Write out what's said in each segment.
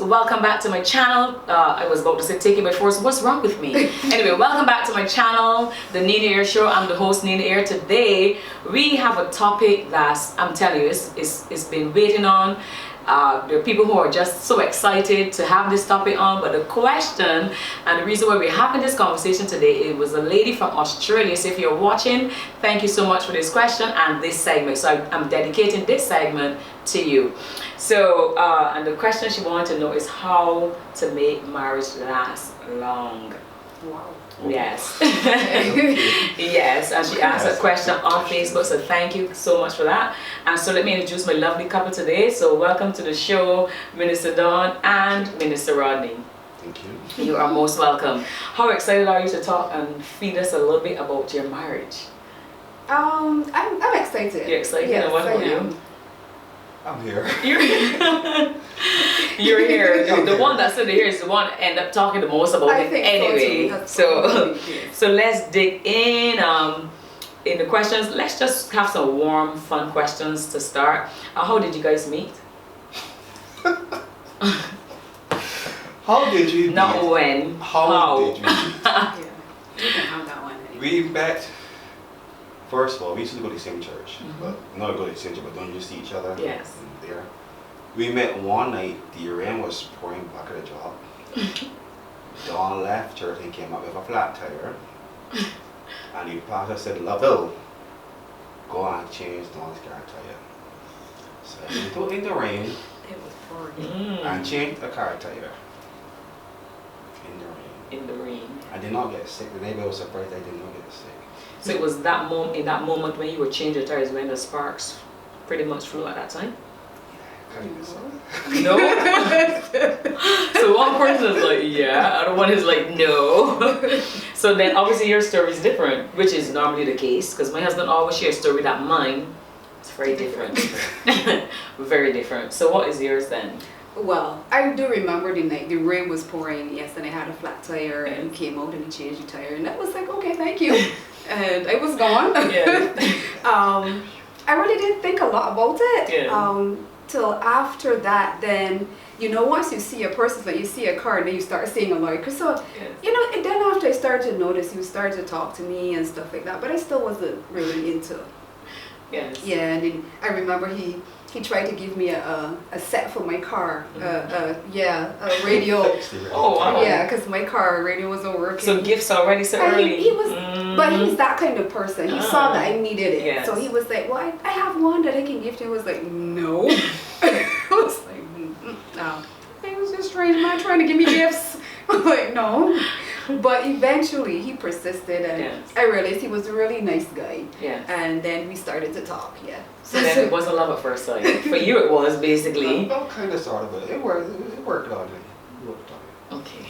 Welcome back to my channel. I was about to say take it by force. What's wrong with me? Anyway, welcome back to my channel, the Nina Air Show. I'm the host, Nina Air. Today we have a topic that I'm telling you, it's been waiting on. There are people who are just so excited to have this topic on, but the question and the reason why we're having this conversation today, it was a lady from Australia. So if you're watching, thank you so much for this question and this segment. So I'm dedicating this segment to you. So and the question she wanted to know is how to make marriage last long. Wow. Yes. Yes, and she asked a question on Facebook, so thank you so much for that. And so let me introduce my lovely couple today. So welcome to the show, Minister Dawn and Minister Rodney. Thank you. You are most welcome. How excited are you to talk and feed us a little bit about your marriage? I'm excited. You're excited? Yes, And what about you? I'm here. You're here. The one that's in here is the one that end up talking the most about I it think anyway. So let's dig in the questions. Let's just have some warm, fun questions to start. How did you guys meet? How did you Not meet? when. How did you meet? Yeah, you can have that one. We met, first of all, we used to go to the same church. But not go to the same church, but don't you see each other? Yes. There. We met one night, the rain was pouring back at the job. Dawn left church and came up with a flat tire. And the pastor said, "Lavelle, go and change Dawn's car tire." So I went in the rain It was pouring. and changed the car tire. In the rain. I did not get sick. The neighbor was surprised I did not get sick. So it was that in that moment when you were changing tires when the sparks pretty much flew at that time? No? So one person is like, yeah, other one is like, no. So then obviously your story is different, which is normally the case, because my husband always shares a story that mine is very different. Very different. So what is yours then? Well, I do remember the night the rain was pouring, yes, and I had a flat tire and came out and he changed the tire and that was like, okay, thank you. And I was gone. Yeah. I really didn't think a lot about it. Yeah. Till after that, then, you know, once you see a person, like you see a car, and then you start seeing a lawyer. So, Yes. you know, and then after I started to notice, you started to talk to me and stuff like that, but I still wasn't really into it. Yes. Yeah, and then I remember he tried to give me a set for my car, a radio. Oh, wow. Yeah, because my car radio wasn't working. So gifts already so And early. he was, but he's that kind of person. He saw that I needed it, Yes. so he was like, "Well, I have one that I can give to you." I was like, "No." I was like, "No." He was just strange man trying to give me gifts. I was like, "No." But eventually he persisted, and Yes. I realized he was a really nice guy. Yes. And then we started to talk. Yeah. So then it wasn't love at first sight. For you it was basically. Well, kind of, sort of, but it worked out. It worked out. Okay,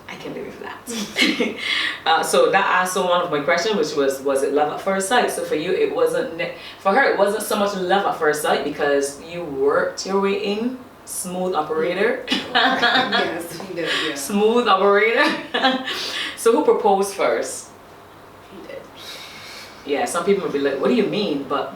I can live with that. So that answered one of my questions, which was it love at first sight? So for you, it wasn't. For her, it wasn't so much love at first sight because you worked your way in. Smooth operator. Yes, he did. Yeah. Smooth operator. So who proposed first? He did. Yeah, some people would be like, "What do you mean?" But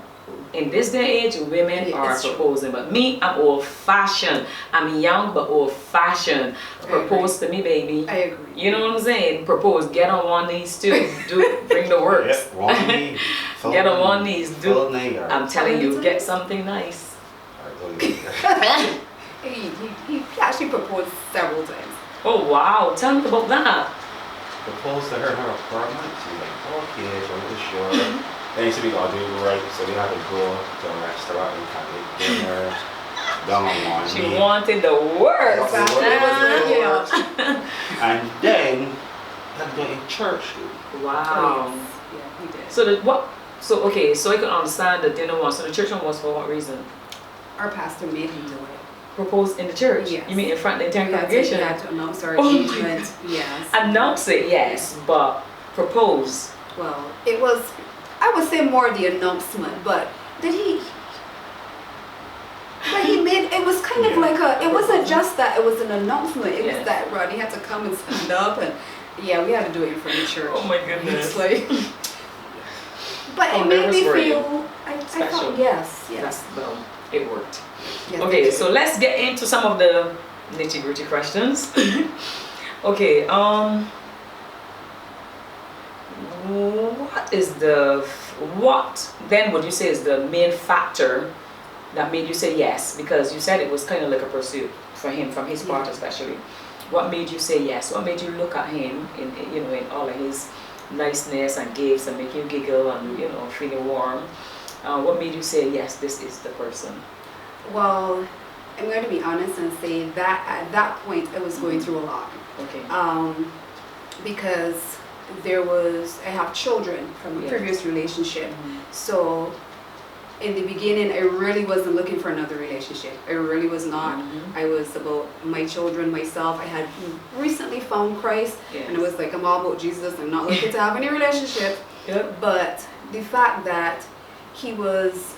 in this day and age, women Yeah, are it's true. proposing. But me, I'm old-fashioned. I'm young but old-fashioned. Propose to me, baby. I agree. You know what I'm saying? Propose. Get on one knees too. Bring the works. Yep, one knee. Get on one knees. Full knee. I'm telling you, get something nice. He actually proposed several times. Oh wow! Tell me about that. Proposed to her in her apartment. She was like, "Okay, so it was sure." Then you said we gotta do it right, so we had to go to a restaurant and kind of dinner. Down on one She knee. wanted the worst. Exactly. It was like, you know. And then had to go in church. Wow. Yeah, he did. So So okay, so I can understand the dinner one. So the church one was for what reason? Our pastor made him do it. propose in the church? Yes. You mean in front of the entire We had congregation? to announce our Oh my engagement. Yes. Announce it, yes, but propose. Well, it was, I would say more the announcement, but did he? But he made, it was kind of like a, it wasn't just that, it was an announcement. It was that Rodney had to come and stand up, and yeah, we had to do it in front of the church. Oh my goodness. It's like, but it made me feel, I thought, yes. Well, it worked. Yes, Okay, so let's get into some of the nitty-gritty questions. Okay, what then would you say is the main factor that made you say yes? Because you said it was kind of like a pursuit for him, from his part especially. What made you say yes? What made you look at him in in all of his niceness and gifts and making you giggle and feeling warm? What made you say yes, this is the person? Well, I'm going to be honest and say that at that point I was going through a lot. Okay. Because I have children from a previous relationship. So in the beginning, I really wasn't looking for another relationship. I really was not. I was about my children, myself. I had recently found Christ, and it was like, I'm all about Jesus. I'm not looking to have any relationship. But the fact that he was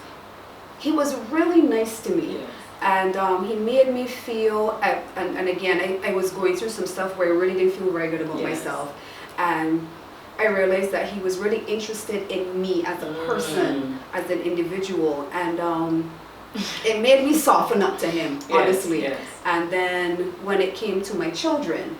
really nice to me. And he made me feel, and again, I was going through some stuff where I really didn't feel very good about myself. And I realized that he was really interested in me as a person, as an individual. And it made me soften up to him, honestly. And then when it came to my children,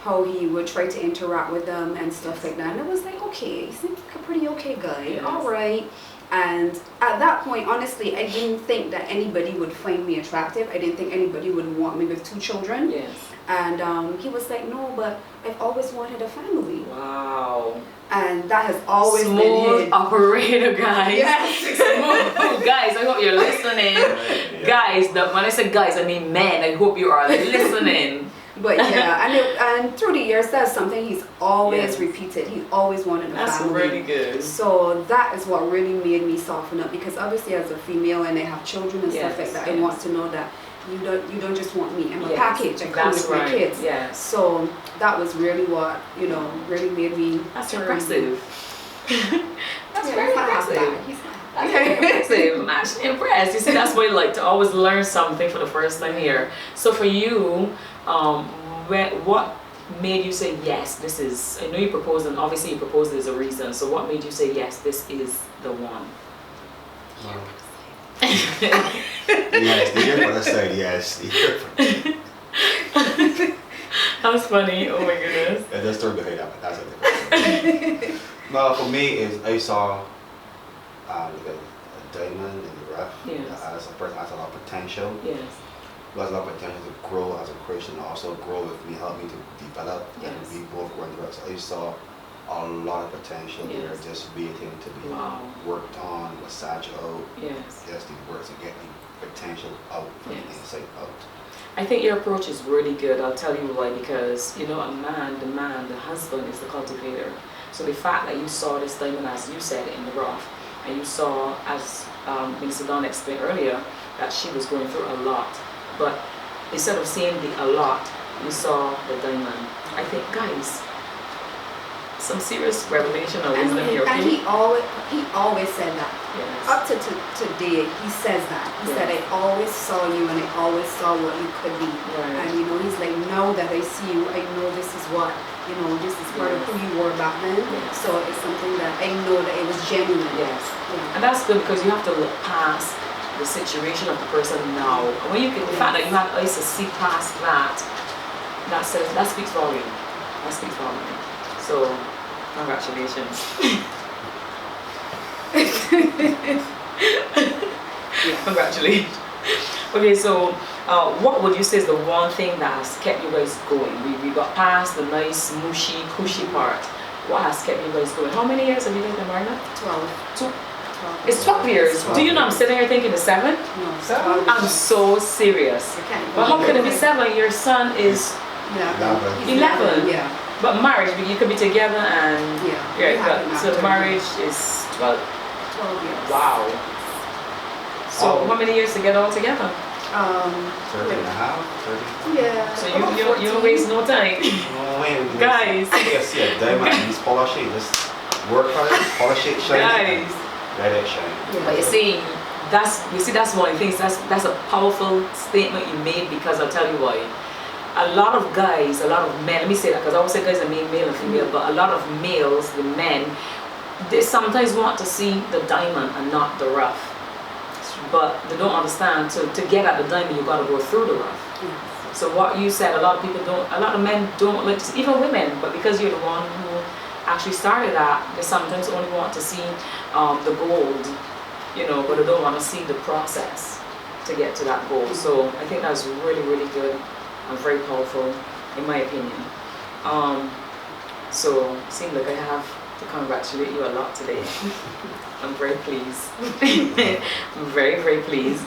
how he would try to interact with them and stuff like that. And it was like, okay, he seems like a pretty okay guy. All right. And at that point, honestly, I didn't think that anybody would find me attractive. I didn't think anybody would want me with 2 children. And he was like, no, but I've always wanted a family. Wow. And that has always been smooth operator, guys. Yes. Smooth. Guys, I hope you're listening. Guys, when I say guys, I mean men. I hope you are listening. But and through the years, that's something he's always repeated. He always wanted a family. That's really good. So that is what really made me soften up, because obviously as a female and I have children and stuff like that, I want to know that you don't just want me. I'm a package. I come with my kids. So that was really what really made me. That's impressive. That's very impressive. That's very impressive. I'm actually impressed. You see, that's why I like to always learn something for the first time here. So for you, what made you say yes? This is. I know you proposed, and obviously you proposed there's a reason. So what made you say yes? This is the one. Yes, the year for the side, yes. That was funny. Oh my goodness. Yeah, that's story behind that, but that's a different. No, for me, I saw a diamond in the rough. As a person has a lot of potential. Who has a lot of potential to grow as a Christian, also grow with me, help me to develop, and we both were in the rough. So I saw a lot of potential there, just waiting to be worked on, massaged out. Just the work to get the potential out from the inside out. I think your approach is really good. I'll tell you why, because the husband is the cultivator. So the fact that you saw this diamond, as you said, in the rough, and you saw, as Minister Dawn explained earlier, that she was going through a lot. But instead of seeing a lot, you saw the diamond. I think, guys, some serious revelation or wisdom here. And he always said that. Up to today, he says that. He said, I always saw you and I always saw what you could be. And he's like, now that I see you, I know this is what, this is part of who you were back then. So it's something that I know that it was genuine. And that's good, because you have to look past the situation of the person now. When you can, the fact that you have eyes to see past that, that speaks volume. That speaks volume. So, congratulations. Congratulations. Okay, so what would you say is the one thing that has kept you guys going? We got past the nice, mushy, cushy part. What has kept you guys going? How many years have you guys been married now? 12. It's 12 years. Do you know I'm sitting here thinking it's 7? No, 7? I'm so serious. But how can it be 7? Your son is 11. But marriage, you could be together and so marriage is 12 years. Wow. So how many years to get all together? 13 and a half, 30. Yeah. So about you don't 14. waste no time. No way. Guys. You see a diamond and just polish it. Just work hard, polish it, shine it. Guys. Let it shine. Yeah. But you see, that's one of the things. That's a powerful statement you made, because I'll tell you why. A lot of guys, a lot of men. Let me say that, because I always say guys are male and female, but a lot of males, the men, they sometimes want to see the diamond and not the rough. But they don't understand. To get at the diamond, you got to go through the rough. Yes. So what you said, a lot of men don't like to see, even women, but because you're the one who actually started that, they sometimes only want to see the gold, but they don't want to see the process to get to that goal. So I think that's really, really good and very powerful, in my opinion. So it seems like I have to congratulate you a lot today. I'm very pleased. I'm very, very pleased.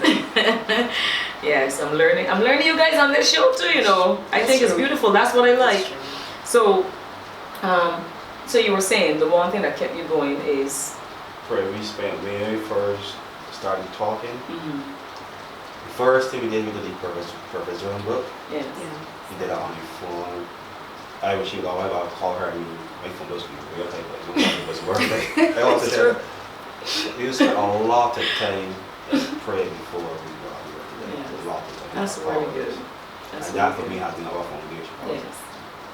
Yes, I'm learning you guys on this show too, I think it's beautiful. That's what I like. So you were saying the one thing that kept you going is Prayer. When we first started talking, mm-hmm. the first thing we did, we did the Purpose Journal book. Yes. Yeah. We did it on your phone. I wish you would call her and my phone does be real type, but it was worth it. I also said we spent a lot of time praying before we got here. Yes. A lot of time. That's really good. And that for me has been our foundation. Yes.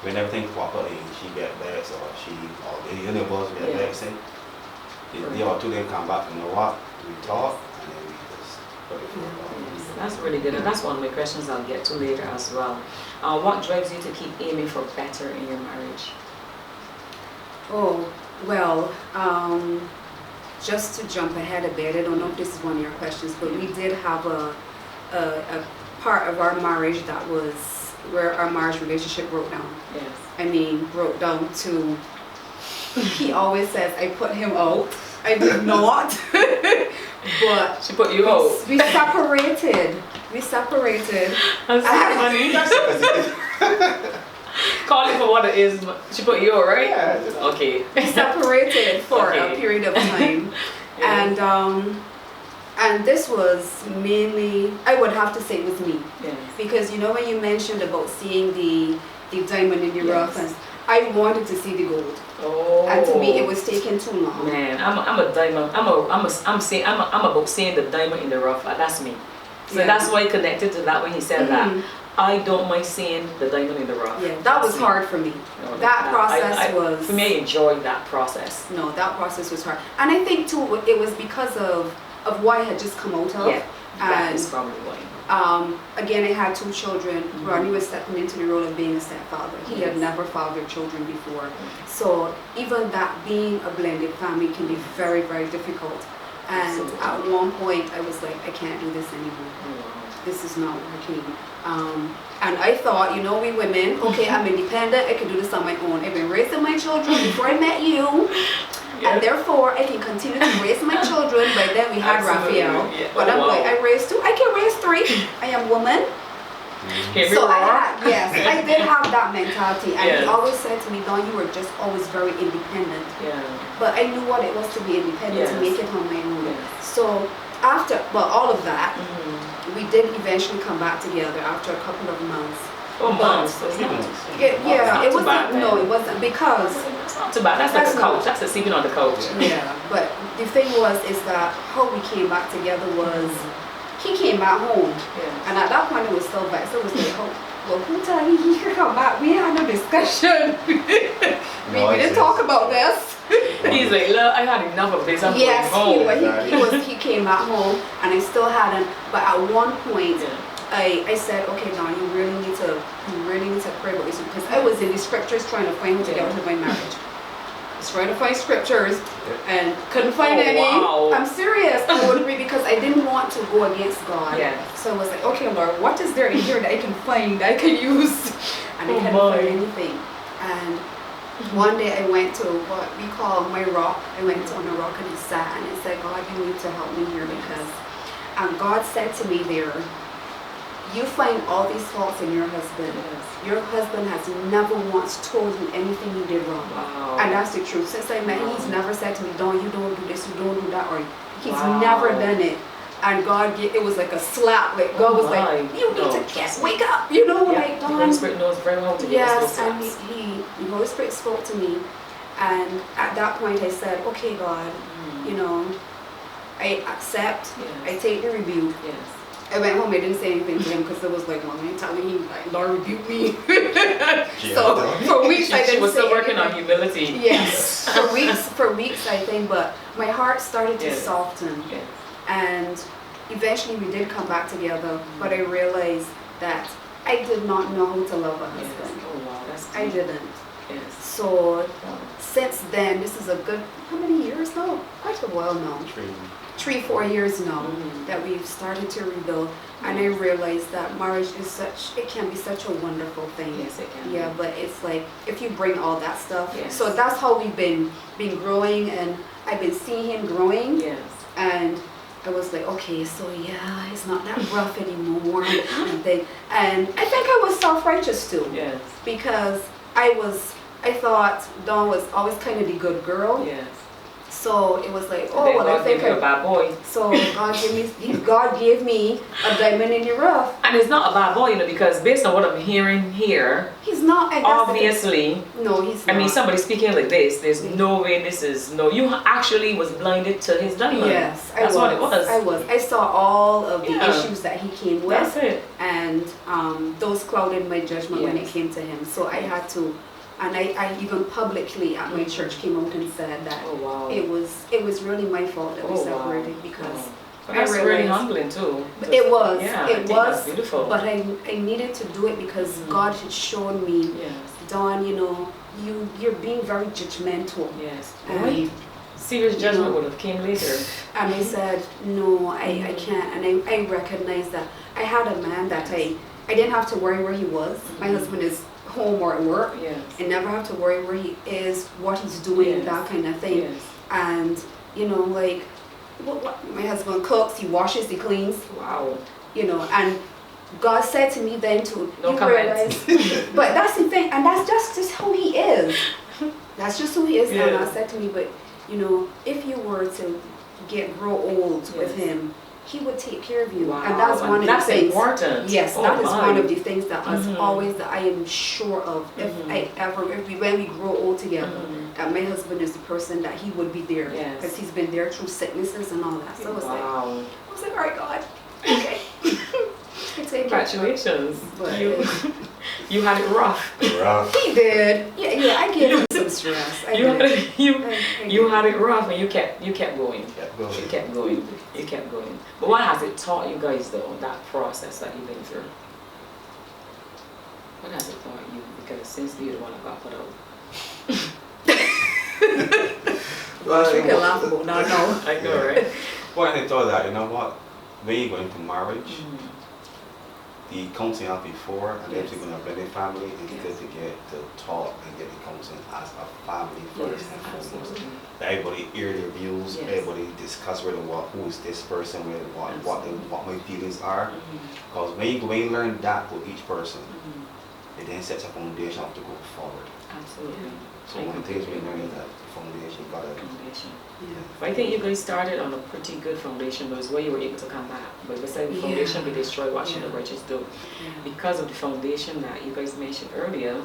When everything pop up and she get back, or any of us get back, say, they all two then come back, we talk, and then we just put it forward. Yes, that's really good, and that's one of my questions I'll get to later as well. What drives you to keep aiming for better in your marriage? Oh, well, just to jump ahead a bit, I don't know if this is one of your questions, but we did have a part of our marriage that was where our marriage relationship broke down. Yes. I mean, broke down to, he always says, I put him out. I did not. But She put you out. we separated. That's so funny. Call it for what it is. She put you out, right? Yeah. Okay. We separated for Okay. a period of time. Yes. And this was mainly, I would have to say it was me. Yes. Because when you mentioned about seeing the diamond in the rough, and I wanted to see the gold. Oh. And to me it was taking too long. Man, I'm a diamond. I'm about seeing the diamond in the rough. That's me. So Yeah. that's why I connected to that when he said that. Mhm. I don't mind seeing the diamond in the rough. Yeah, that was That's me. hard for me. No, That process was... For me, I enjoyed that process. No, that process was hard. And I think too, it was because of what I had just come out of. Yeah, that And is probably why. again, I had 2 children. Mhm. Rodney was stepping into the role of being a stepfather. He had Yes. never fathered children before. So even that being a blended family can be very, very difficult. And Absolutely. at one point, I was like, I can't do this anymore. This is not working. And I thought, we women, okay, I'm independent, I can do this on my own. I've been raising my children before I met you, and therefore I can continue to raise my children. By then we had Absolutely. Raphael, Yeah. but Oh, I'm wow. like, I raised 2, I can raise 3. I am woman. Here we So are. I did have that mentality, and Yes. he always said to me, Dawn, you were just always very independent. Yeah. But I knew what it was to be independent, to Yes. make it on my own. Yes. So after, all of that, Mhm. we did eventually come back together after a couple of months. Oh, months. That's Even- not It too wasn't. bad, No, then. it wasn't because. It's not too bad. That's like That's a couch. not- That's a sleeping on the couch. Yeah, but the thing is that how we came back together was he came back home, Yeah. and at that point it was still back. So it was like, who tell you he could come back? We had no discussion. we didn't talk about this. He's like, look, I had enough of this. I'm Yes, going home. he came back home, and I still hadn't. But at one point. Yeah. I said, okay, Dawn, you really need to pray about this, because I was in the scriptures trying to find how to get out of my marriage. I was trying to find scriptures and couldn't find any. Wow. I'm serious. I wouldn't read because I didn't want to go against God. Yes. So I was like, okay, Lord, what is there in here that I can find, that I can use? And I couldn't find anything. And one day I went to what we call my rock. I went on a rock and I sat and I said, God, you need to help me here, because God said to me there, you find all these faults in your husband. Yes. Your husband has never once told you anything you did wrong. Wow. And that's the truth. Since I met him, he's never said to me, Dawn, you don't do this, you don't do that, or he's Wow. never done it. And God, it was like a slap. Like God was like, you need to wake up. You know, like the Dawn. Holy Spirit knows very well to give us those Yes, and slaps. the Holy Spirit spoke to me, and at that point I said, okay, God, you know, I accept. I take the rebuke. Yes. I went home. I didn't say anything to him because it was like, well, I'm telling him, like, Lord rebuke me. So for weeks I didn't She was say still working anything. on humility. Yes, for weeks I think, but my heart started to soften, and eventually we did come back together. But I realized that I did not know how to love a husband. Oh wow, that's deep. I didn't. Yes. So since then, this is a good, how many years now? Quite a while now. 3-4 years now that we've started to rebuild, and I realized that marriage is it can be such a wonderful thing. Yes, it can. Yeah, but it's like if you bring all that stuff. Yes. So that's how we've been growing, and I've been seeing him growing. Yes. And I was like, okay, so yeah, it's not that rough anymore. And I think I was self-righteous too. Yes. Because I thought Dawn was always kind of the good girl. Yes. So it was like, Oh, well, I think you're a bad boy. So God gave me a diamond in the rough. And it's not a bad boy, you know, because based on what I'm hearing here, He's not. obviously, No, he's not. I mean, somebody speaking like this, there's no way you actually was blinded to his diamond. Yes, That's what it was. I was. I saw all of the issues that he came with. That's it. And those clouded my judgment when it came to him. So I had to. And I even publicly at my church came out and said that it was really my fault that we separated because that's really humbling too. It was. Yeah, it was beautiful. But I needed to do it because God had shown me, Dawn, you know, you're being very judgmental. Yes. And serious judgment would have came later. And I said, no, I can't. And I recognized that I had a man that I didn't have to worry where he was. My husband is home or at work. Yes. And never have to worry where he is, what he's doing, that kind of thing. Yes. And, you know, like, what my husband cooks, he washes, he cleans. Wow. You know, and God said to me then to realize, but that's the thing, and that's just how he is. That's just who he is. Yeah. And God said to me, but you know, if you were to grow old with him, he would take care of you. Wow. And that's one of the things. Important. Yes, that is one of the things that I am sure of. When we grow old together, that my husband is the person that he would be there because he's been there through sicknesses and all that. So I was like, all right, God, okay. Congratulations. You had it rough. He did. Yeah, I gave him some stress. You had it rough, and you kept going. You kept going. But what has it taught you guys though, that process that you've been through? What has it taught you? Because since you're the one that got put out. We can laugh about that now. I know, right? Well, I thought that, you know what, when you go into marriage, the counseling out before, and then you're going to blended family, and you get to talk and get the counseling as a family first and foremost. Everybody hear their views, everybody discuss who is this person, what my feelings are. Because when you learn that with each person, it then sets a foundation to go forward. Absolutely. So one of the things we learn is that foundation, I think you guys started on a pretty good foundation, but it's where you were able to come back. But besides the foundation be destroyed, what should the righteous do? Because of the foundation that you guys mentioned earlier,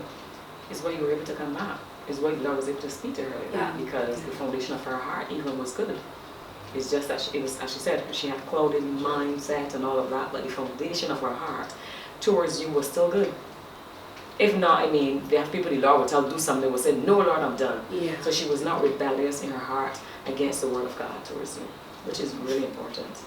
is where you were able to come back. Is where the Lord was able to speak to her like that, because the foundation of her heart even was good. It's just that it was, as she said, she had clouded mindset and all of that, but the foundation of her heart towards you was still good. If not, I mean, there are people the Lord will tell do something, they will say, no, Lord, I'm done. So she was not rebellious in her heart against the word of God towards you, which is really important.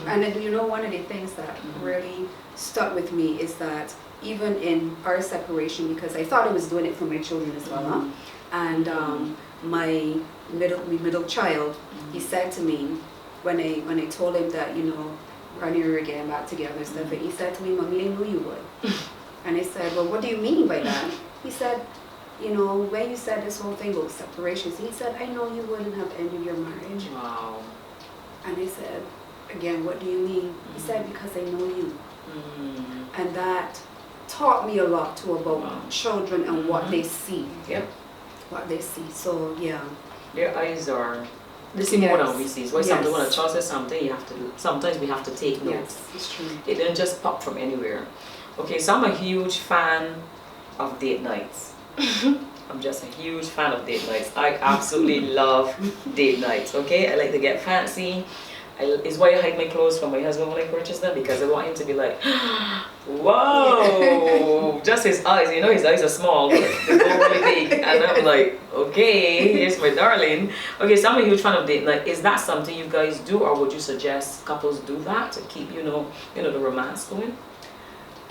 And then, you know, one of the things that really stuck with me is that even in our separation, because I thought I was doing it for my children as well, and my middle child, he said to me, when I told him that, you know, Rodney and we were getting back together and stuff, and he said to me, Mommy, I knew you would. And I said, well, what do you mean by that? He said, you know, when you said this whole thing about separations, he said, I know you wouldn't have ended your marriage. Wow. And I said, again, what do you mean? He said, because I know you. And that taught me a lot too about children and what they see. What they see. So, yeah. Their eyes are This is more Yes. than we see. Why Yes. something when a child says something, you have to. Sometimes we have to take notes. Yes, it's true. It didn't just pop from anywhere. Okay, so I'm a huge fan of date nights. I'm just a huge fan of date nights. I absolutely love date nights. Okay, I like to get fancy. It's why I hide my clothes from my husband when I purchase them, because I want him to be like, whoa, just his eyes. You know, his eyes are small, but they go really big, and I'm like, okay, here's my darling. Okay, so I'm a huge fan of date night. Is that something you guys do, or would you suggest couples do that to keep the romance going?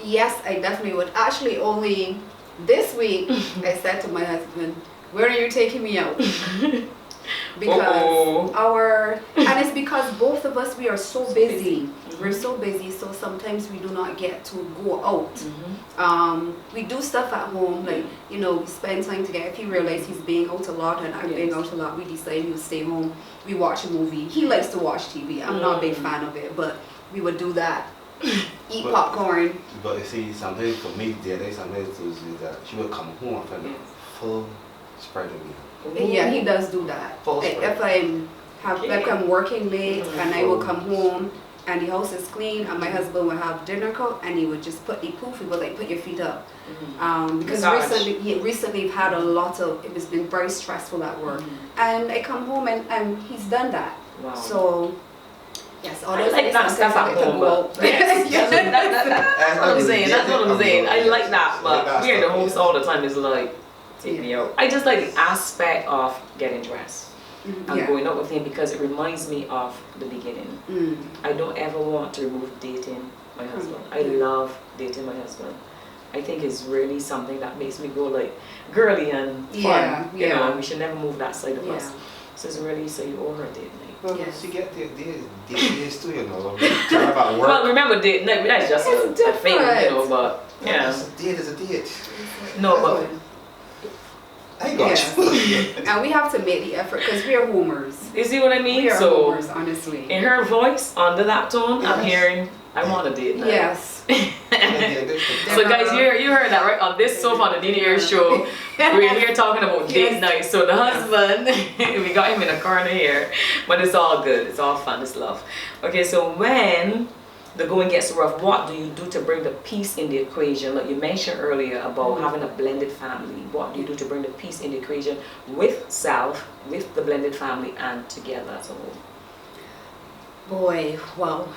Yes, I definitely would. Actually, only this week I said to my husband, "Where are you taking me out?" Because and it's because both of us, we are so busy. We're so busy, so sometimes we do not get to go out. We do stuff at home, like, we spend time together. If he realizes he's being out a lot and I'm being out a lot, we decide we'll stay home. We watch a movie. He likes to watch TV. I'm not a big fan of it, but we would do that. Eat popcorn. But you see, sometimes for me, sometimes is that she would come home and find full spread of me. Yeah, he does do that. If I'm working late and I will come home and the house is clean and my husband will have dinner cooked and he would just put the poof, he would like put your feet up. Because recently I've had it has been very stressful at work. And I come home and he's done that. Wow. So yes, I like that stuff at home, but that's what I'm saying. That's what I'm saying. I like that, but we're in the house all the time. Is like, take me out. I just like the aspect of getting dressed and going out with him, because it reminds me of the beginning. I don't ever want to remove dating my husband. I love dating my husband. I think it's really something that makes me go like girly and fun. You know, we should never move that side of us. So it's really, so you owe her a date night. Well, she get days too, you know. Talk about work. Well, remember date night, that's just a thing, but yeah. It's a date, it's a date. No, but I got you. And we have to make the effort because we are homers. You see what I mean? We are so homers, honestly. In her voice, under that tone, I'm hearing, I want a date night. Yes. So guys, you heard that right on this sofa on the Nina Air show. We're here talking about date night. So the husband, we got him in a corner here, but it's all good. It's all fun. It's love. Okay, so when the going gets rough, what do you do to bring the peace in the equation? Like you mentioned earlier about having a blended family. What do you do to bring the peace in the equation with self, with the blended family, and together as a whole? Boy, well.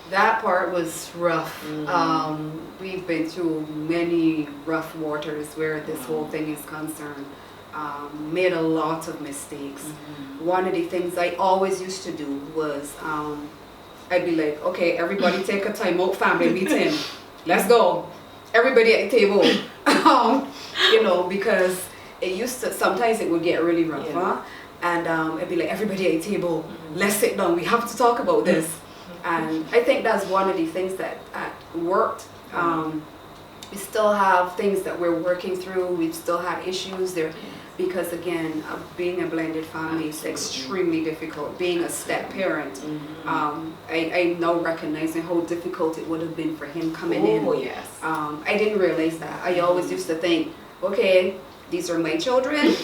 That part was rough. We've been through many rough waters where this whole thing is concerned. Made a lot of mistakes. One of the things I always used to do was I'd be like, okay, everybody take a time out, family meeting. Let's go. Everybody at the table. Because it used to, sometimes it would get really rough. And I'd be like, everybody at the table, let's sit down. We have to talk about this. And I think that's one of the things that worked. We still have things that we're working through. We've still had issues there because, again, being a blended family is extremely difficult. Being a step parent, I now recognizing how difficult it would have been for him coming in. Oh, yes. I didn't realize that. I always used to think, okay, these are my children.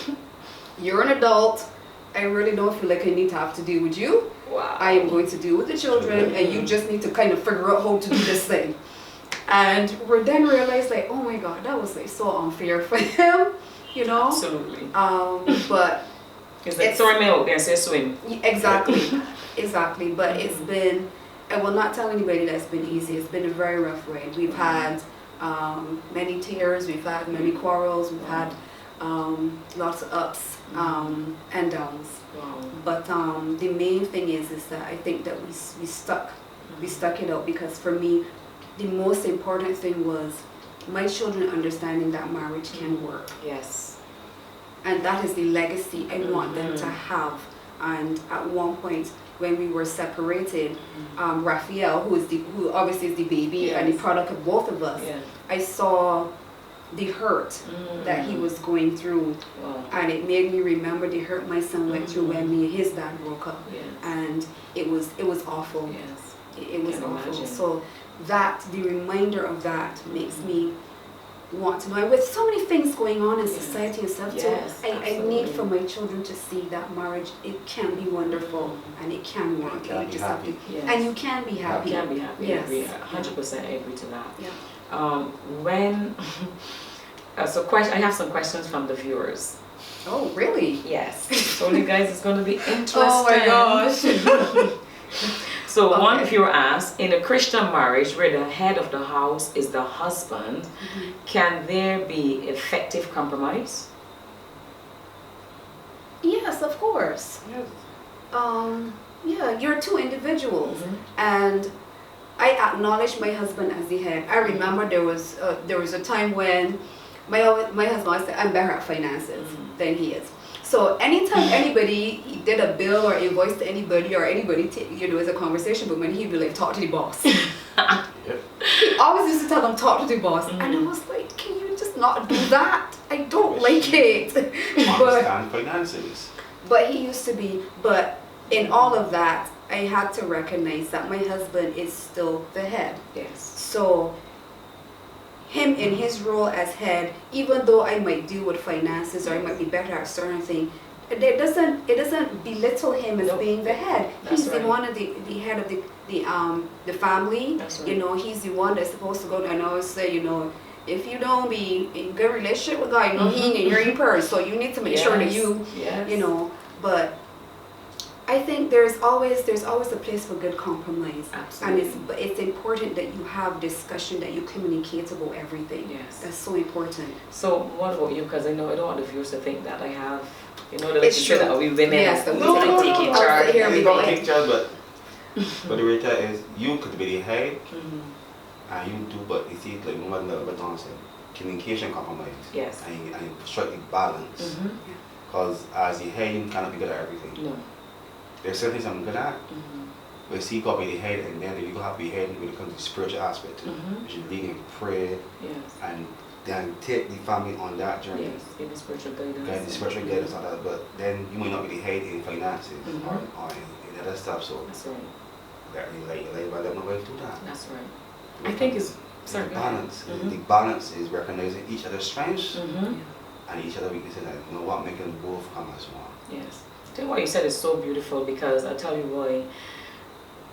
You're an adult. I really don't feel like I need to have to deal with you. Wow. I am going to deal with the children, and you just need to kind of figure out how to do this thing. And we then realized, like, oh my God, that was like so unfair for him, Absolutely. But it's like throwing me out there and say swim. Exactly. But it's been, I will not tell anybody that it's been easy. It's been a very rough ride. We've had many tears, we've had many quarrels, we've had lots of ups and downs. Wow. But the main thing is that I think that we stuck it out, because for me the most important thing was my children understanding that marriage can work. Yes. And that is the legacy I want them to have. And at one point when we were separated, Raphael, who obviously is the baby and the product of both of us, I saw the hurt that he was going through, and it made me remember the hurt my son went through when me and his dad broke up, and it was awful. It was awful. So the reminder of that makes me want to know. With so many things going on in society and stuff, Yes, so I need for my children to see that marriage, it can be wonderful and it can work. You can You be just have to, happy. Yes. and you can be happy. You can be happy. Yes. I agree. 100% I agree to that. Yeah. When I have some questions from the viewers. Oh, really? Yes. So you guys, it's going to be interesting. Oh my gosh. So Okay. one viewer asked, in a Christian marriage where the head of the house is the husband, can there be effective compromise? Yes, of course. Yes. Yeah, you're two individuals, Mhm. and I acknowledge my husband as the head. I remember there was a time when my husband said, I'm better at finances than he is. So anytime anybody did a bill or invoice to anybody, or anybody as a conversation, but when he'd be like, talk to the boss. Yep. He always used to tell them, talk to the boss. And I was like, can you just not do that? I don't like it. but Understand finances. but he used to be, but in all of that, I had to recognize that my husband is still the head. Yes. So him in his role as head, even though I might deal with finances or I might be better at certain things, it doesn't belittle him as Nope. being the head. That's He's right. the one of the head of the family. That's right. You know, he's the one that's supposed to go. And I always say, you know, if you don't be in good relationship with God, you know, he ain't in your purse. So you need to make sure that you, Yes. you know. But I think there's always a place for good compromise. Absolutely. And it's important that you have discussion, that you communicate about everything. Yes. That's so important. So what about you? Because I know I don't want the viewers to think that I have, you know, that It's you said true. that we women Yes, are no, like taking I'll charge. sit here and You be don't like, take charge, but the reality is you could be the head Mhm. and you do, but you see, like what Dawn said, communication compromise. Yes. And you strike the balance. Mhm. Because as the head, you cannot be good at everything. No. There's certain things I'm good at, Mhm. but see, you got to be the head, and then you have to be head when it comes to the spiritual aspect too. Mhm. You should lead in prayer Yes. and then take the family on that journey. Yes. Give the spiritual guidance. Guide the spiritual guidance on that, but then you might not be the head in finances Mhm. or in other stuff. So That's right. that you like by letting nobody do that. That's right. I think it's sorry. the go ahead. balance. Mhm. The balance is recognizing each other's strengths Mhm. and each other's weaknesses, and you know what, making both come as one. Yes. I think what you said is so beautiful, because I tell you why.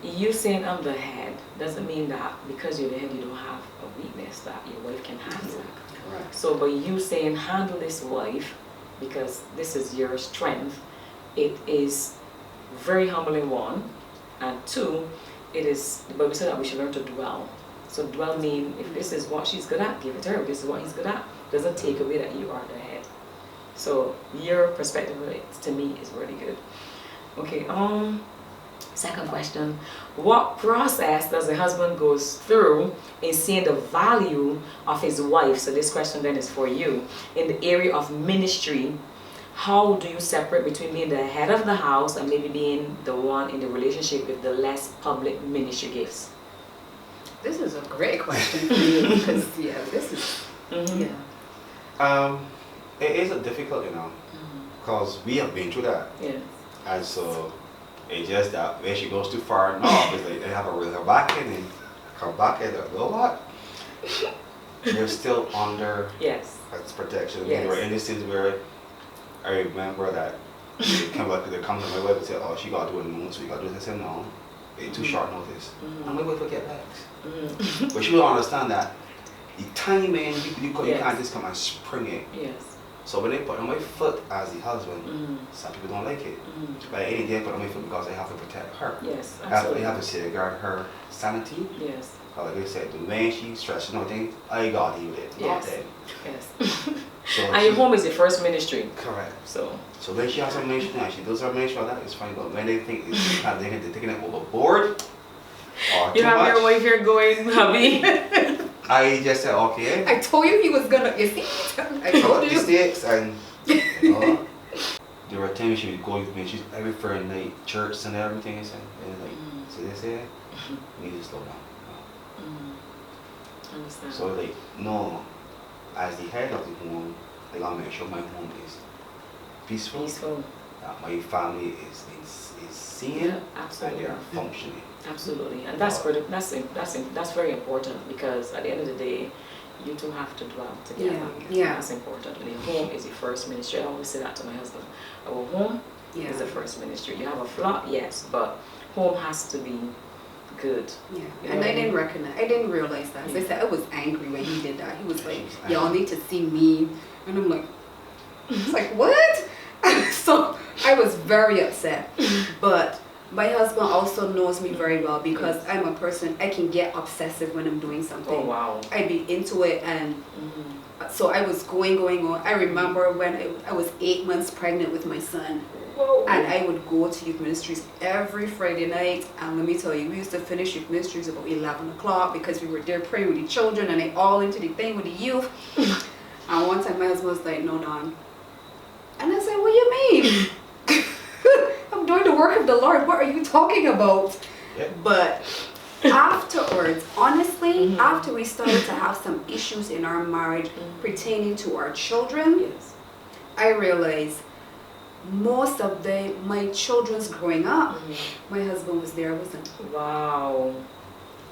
You saying I'm the head doesn't mean that because you're the head you don't have a weakness that your wife can handle. Correct. So by you saying handle this wife because this is your strength, it is very humbling, one, and two, it is, but we said that we should learn to dwell. So dwell mean if this is what she's good at, give it to her. If this is what he's good at, doesn't take away that you are the head. So your perspective of it, to me, is really good. Okay, second question. What process does a husband goes through in seeing the value of his wife? So this question then is for you. In the area of ministry, how do you separate between being the head of the house and maybe being the one in the relationship with the less public ministry gifts? this is a great question for you because this is Mhm. It is a difficult, because we have been through that, Yeah. and so it's just that when she goes too far north, it's like they have to reel her back in and come back in. You know what? You're still under Yes. its protection. Yes. There were instances where I remember that they come to my wife and say, "Oh, she got to do it in the moon, so you got to do this." I said, "No, it's too short notice." And my wife will get back. Mhm. But she will understand that the timing, you Yes. can't just come and spring it. Yes. So when they put on my foot as the husband, Mhm. some people don't like it. Mhm. But any day I put on my foot because I have to protect her. Yes, They absolutely. have to safeguard her sanity. Yes. Like I said, the way she's stressing out things, I got to deal with it. Not Yes. them. Yes. So And your home is your first ministry. correct. So So when she has a ministry and she does her ministry, that is fine. But when they think they're taking it overboard or you too have much, your wife here going, hubby. I just said, okay. I told you he was gonna, you see, I Cut told the you. stakes and there were times she would go with me, she's every Friday night, church and everything, and like, so they say, you need to slow down. Understand. So like, no, as the head of the home, I gotta make sure my home is peaceful, Peaceful. that my family is seen Yeah, and absolutely. they are functioning. Absolutely, and that's very important because at the end of the day, you two have to dwell together. Yeah. That's important. The home is your first ministry. I always say that to my husband. Our home is the first ministry. You have a flock, yes, but home has to be good. Yeah, You and know? I didn't realize that. As I said, I was angry when he did that. He was like, y'all need to see me. And I'm like, it's like, what? So I was very upset. But my husband also knows me very well because I'm a person, I can get obsessive when I'm doing something. Oh, wow. I'd be into it, and so I was going on. I remember when I was 8 months pregnant with my son. Whoa. And I would go to youth ministries every Friday night, and let me tell you, we used to finish youth ministries about 11 o'clock because we were there praying with the children, and they all into the thing with the youth. And one time my husband was like, no, Dawn. And I said, what do you mean? I'm doing the work of the Lord. What are you talking about? Yep. But afterwards, honestly, after we started to have some issues in our marriage pertaining to our children, Yes. I realized most of my children's growing up, my husband was there, wasn't. Wow.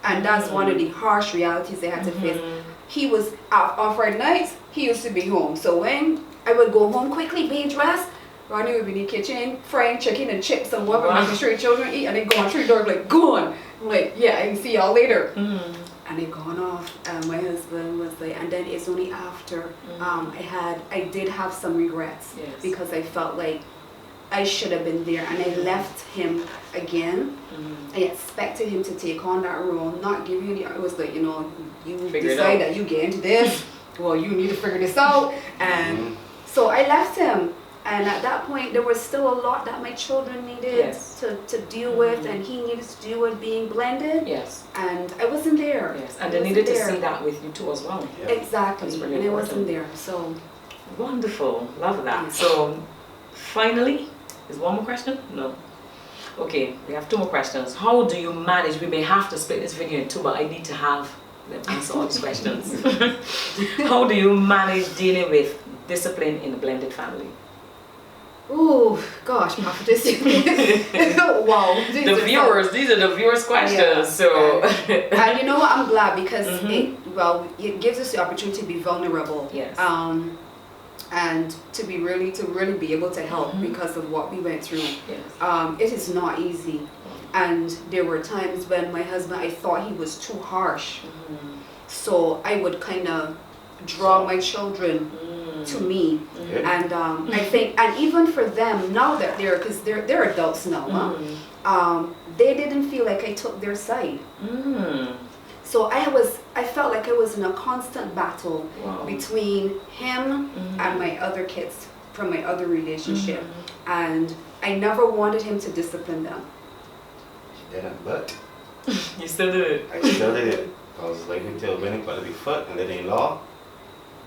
And that's one of the harsh realities they had to face. He was on Friday nights, he used to be home. So when I would go home quickly, be dressed, Rodney would be in the kitchen, frying chicken and chips and whatever, making sure the children eat, and they go on through the door like, go on. I'm like, yeah, I can see y'all later. And they gone off, and my husband was like, and then it's only after I did have some regrets because I felt like I should have been there, and I left him again. I expected him to take on that role, not giving you it was like, you know, you decide that you get into this, well, you need to figure this out. And so I left him. And at that point, there was still a lot that my children needed to deal with, and he needed to deal with being blended. Yes. And I wasn't there. Yes, and they needed to see that with you too as well. Yeah. Exactly, That's really and I important. wasn't there. So Wonderful. Love that. Yes. So, finally, is one more question? No. Okay, we have 2 more questions. How do you manage? We may have to split this video in 2, but I need to have them answer all these questions. How do you manage dealing with discipline in a blended family? oh gosh, prophetess. Wow. These are the viewers' questions. Yeah. So, And you know what? I'm glad because it gives us the opportunity to be vulnerable. Yes. And to really be able to help because of what we went through. yes. It is not easy. And there were times when my husband, I thought he was too harsh. So I would kind of draw my children to me. And I think, and even for them, now that because they're adults now, they didn't feel like I took their side. So I felt like I was in a constant battle between him and my other kids from my other relationship. And I never wanted him to discipline them. She didn't, but You still did it. I still did it. Because like until when it got to be foot and then in law,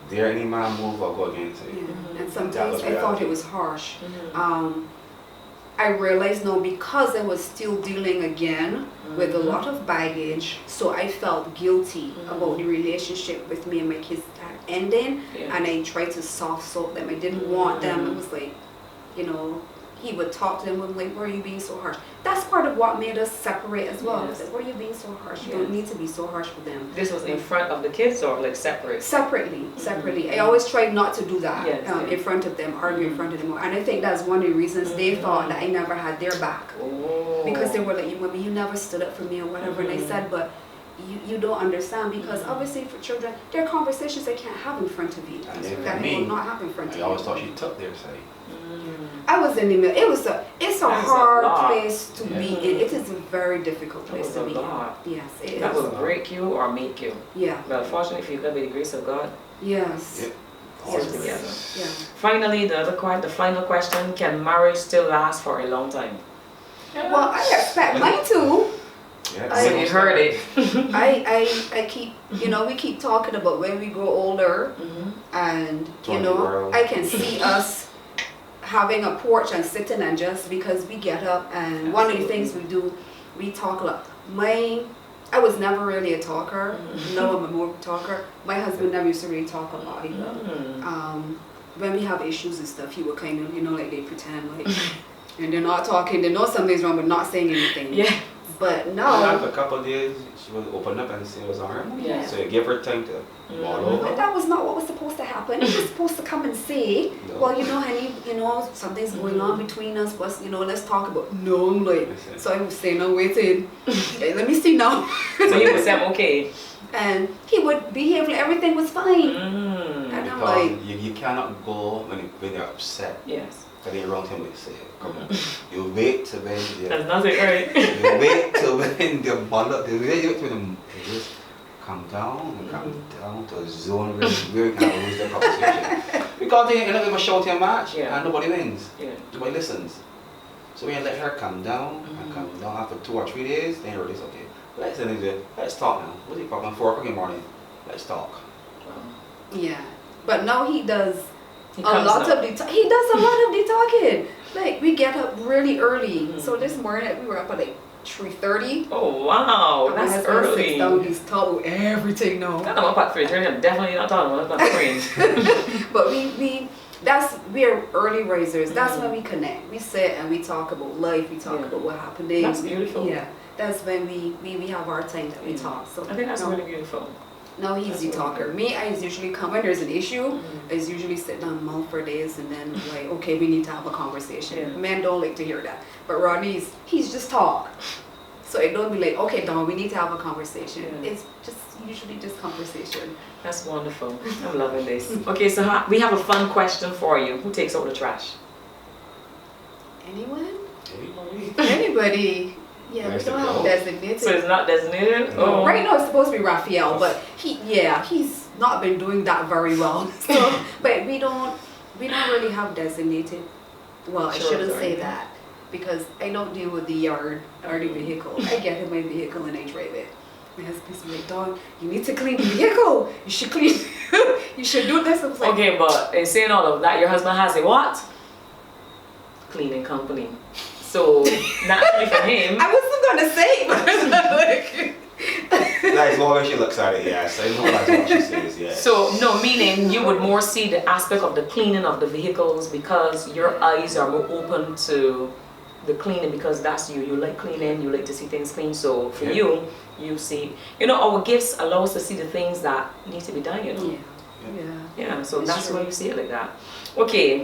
dare any man move or go against it. And sometimes I thought it was harsh. I realized now because I was still dealing again with a lot of baggage, so I felt guilty about the relationship with me and my kids ending, and I tried to soft soap them. I didn't want them. It was like, you know, he would talk to them and like, why are you being so harsh? That's part of what made us separate as well. Yes. Like, why are you being so harsh? You don't need to be so harsh with them. This was in front of the kids or like separate? Separately. I always tried not to do that in front of them, argue in front of them. And I think that's one of the reasons they thought that I never had their back. Because they were like, you never stood up for me or whatever. And I said, but you don't understand, because obviously for children, there are conversations they can't have in front of you. That will not happen in front of you. I always thought she took their side. I was in the middle. It's a hard lot. place to be in. It is a very difficult place to be in. Yes, it That is. will break you or make you. Yeah. Well, fortunately for you, by the grace of God, Yes. Yep. all Yes. together. Yeah. Finally, the final question: can marriage still last for a long time? Well, I expect mine to. Yeah, So you heard it. I keep, we keep talking about when we grow older, and I can see us having a porch and sitting, and just because we get up and one of the things we do, we talk a lot. I was never really a talker. Now I'm a more talker. My husband never used to really talk a lot either. When we have issues and stuff, he would kind of, like they pretend like, and they're not talking. They know something's wrong, but not saying anything. Yeah. But And no. after a couple of days, she would open up and say it was alright. Yeah. So you give her time to mull But over. that was not what was supposed to happen. He was supposed to come and say, No. well, you know, honey, you know, something's going on between us. What's, you know, let's talk about. No, I'm like, Listen. so I was saying, I'm waiting. Okay, let me see now. So he would say, I'm okay. And he would behave like everything was fine. Mm. And I'm Because like, you cannot go when you're upset. Yes. But then around him, they say, come on. You wait till when That's nothing, right? you wait till when the bottle, you wait till them just come down and come down to a zone where you can lose the conversation. Because they end up with a shouting match and nobody wins. Yeah. Nobody listens. So when you let her come down and come down after 2 or 3 days, then you realize, okay, let's talk now. What's the problem? 4 o'clock in the morning. Let's talk. yeah. But now he does He a comes lot now. of the he does a lot of the talking. Like we get up really early. So this morning we were up at like 3:30. Oh, wow. And my That's husband early. sits down, he's taught with everything now. I'm up at 3:30. I'm definitely not talking about my friends. But we're early risers. That's when we connect. We sit and we talk about life. We talk about what happened. That's beautiful. Yeah, that's when we have our time that we talk. So I think that's really beautiful. no, he's That's the really talker. good. Me, I usually come when there's an issue. I usually sit down mouth for days and then like, okay, we need to have a conversation. Yeah. Men don't like to hear that, but Rodney's he's just talk. So it don't be like, okay, Dawn, we need to have a conversation. Yeah. It's just usually just conversation. That's wonderful. I'm loving this. Okay, so we have a fun question for you. Who takes out the trash? Anyone? Anybody? Anybody? Yeah, we Where's don't the have goal? designated. So it's not designated? No. Oh. Right now it's supposed to be Raphael, but he's not been doing that very well. So, but we don't really have designated. Well, I Sure, shouldn't sorry. say that because I don't deal with the yard or the vehicle. I get in my vehicle and I drive it. My husband's like, Dawn, you need to clean the vehicle. You should clean. You should do this. I was like, Okay, but in saying all of that, your husband has a what? Cleaning company. So naturally for him, I wasn't gonna say it, but That is what she looks at it, yes. I know that's what she says, yes. so no, meaning you would more see the aspect of the cleaning of the vehicles because your eyes are more open to the cleaning because that's you. You like cleaning, you like to see things clean. So for Yeah. you see, our gifts allow us to see the things that need to be done, yeah. Yeah, so It's that's true. why you see it like that. Okay.